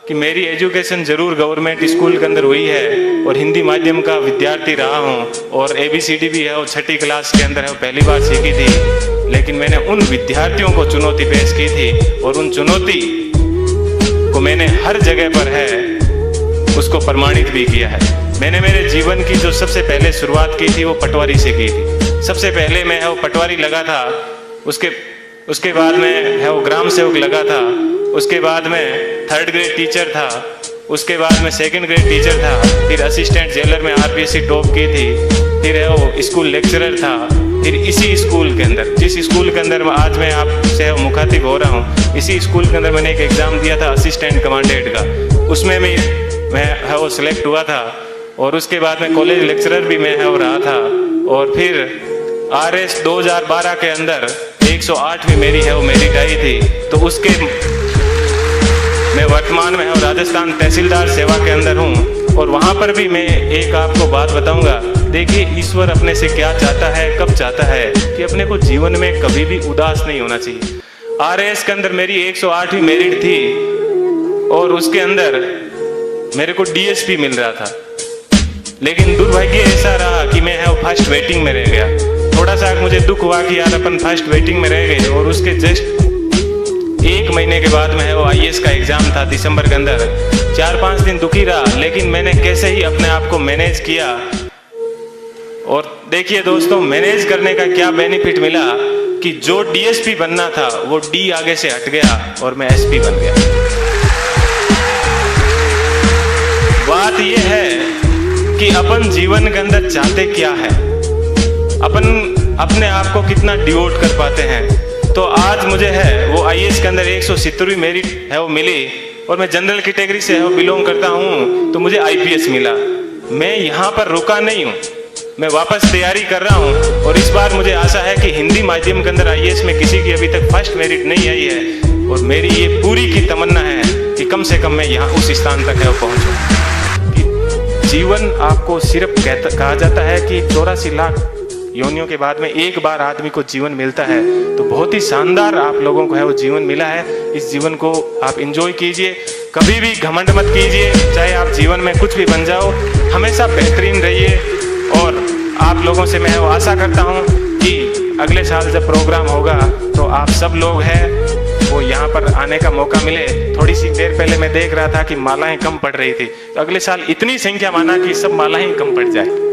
कि मेरी एजुकेशन ज़रूर गवर्नमेंट स्कूल के अंदर हुई है और हिंदी माध्यम का विद्यार्थी रहा हूँ और ABCD भी है और 6ठी क्लास के अंदर है, पहली बार सीखी थी। लेकिन मैंने उन विद्यार्थियों को चुनौती पेश की थी और उन चुनौती को मैंने हर जगह पर है उसको प्रमाणित भी किया है। मैंने मेरे जीवन की जो सबसे पहले शुरुआत की थी वो पटवारी से की थी। सबसे पहले मैं है वो पटवारी लगा था, उसके बाद में है वो ग्राम सेवक लगा था, उसके बाद में 3rd ग्रेड टीचर था, उसके बाद में 2nd ग्रेड टीचर था, फिर असिस्टेंट जेलर में RPSC टॉप की थी, फिर है वो स्कूल लेक्चरर था, फिर इसी स्कूल के अंदर जिस स्कूल के अंदर आज मैं आपसे मुखातिब हो रहा हूँ, इसी स्कूल के अंदर मैंने एक एग्ज़ाम दिया था असिस्टेंट कमांडेंट का, उसमें भी मैं है वो सिलेक्ट हुआ था। और उसके बाद में कॉलेज लेक्चरर भी मैं है वो रहा था। और फिर RS 2012 के अंदर 108वीं मेरी है वो मेरिट आई थी। तो उसके मैं वर्तमान में है राजस्थान तहसीलदार सेवा के अंदर हूँ। और वहाँ पर भी मैं एक आपको बात बताऊँगा। देखिए, ईश्वर अपने से क्या चाहता है, कब चाहता है कि अपने को जीवन में कभी भी उदास नहीं होना चाहिए। RS के अंदर मेरी 108वीं मेरिट थी और उसके अंदर मेरे को DSP मिल रहा था। लेकिन दुर्भाग्य ऐसा रहा कि मैं है फर्स्ट वेटिंग में रह गया। थोड़ा सा मुझे दुख हुआ कि यार अपन फर्स्ट वेटिंग में रह गए। और उसके जस्ट 1 महीने के बाद में है वो IAS का एग्ज़ाम था दिसंबर के अंदर। 4-5 दिन दुखी रहा, लेकिन मैंने कैसे ही अपने आप को मैनेज किया। और देखिए दोस्तों, मैनेज करने का क्या बेनिफिट मिला कि जो DSP बनना था वो D आगे से हट गया और मैं SP बन गया। बात यह है कि अपन जीवन के अंदर चाहते क्या है, अपन अपने आप को कितना डिवोट कर पाते हैं। तो आज मुझे है वो IAS के अंदर 170वीं मेरिट है वो मिली और मैं जनरल कैटेगरी से है वो बिलोंग करता हूँ, तो मुझे IPS मिला। मैं यहाँ पर रुका नहीं हूँ, मैं वापस तैयारी कर रहा हूँ। और इस बार मुझे आशा है कि हिंदी माध्यम के अंदर IAS में किसी की अभी तक फर्स्ट मेरिट नहीं आई है। और मेरी ये पूरी की तमन्ना है कि कम से कम मैं यहाँ उस स्थान तक है पहुँचूँ। जीवन आपको सिर्फ कहा जाता है कि 84 लाख योनियों के बाद में एक बार आदमी को जीवन मिलता है। तो बहुत ही शानदार आप लोगों को है वो जीवन मिला है। इस जीवन को आप एंजॉय कीजिए, कभी भी घमंड मत कीजिए। चाहे आप जीवन में कुछ भी बन जाओ, हमेशा बेहतरीन रहिए। और आप लोगों से मैं वो आशा करता हूँ कि अगले साल जब प्रोग्राम होगा तो आप सब लोग हैं वो यहाँ पर आने का मौका मिले। थोड़ी सी देर पहले मैं देख रहा था कि मालाएं कम पड़ रही थी, तो अगले साल इतनी संख्या माना कि सब मालाएं कम पड़ जाए।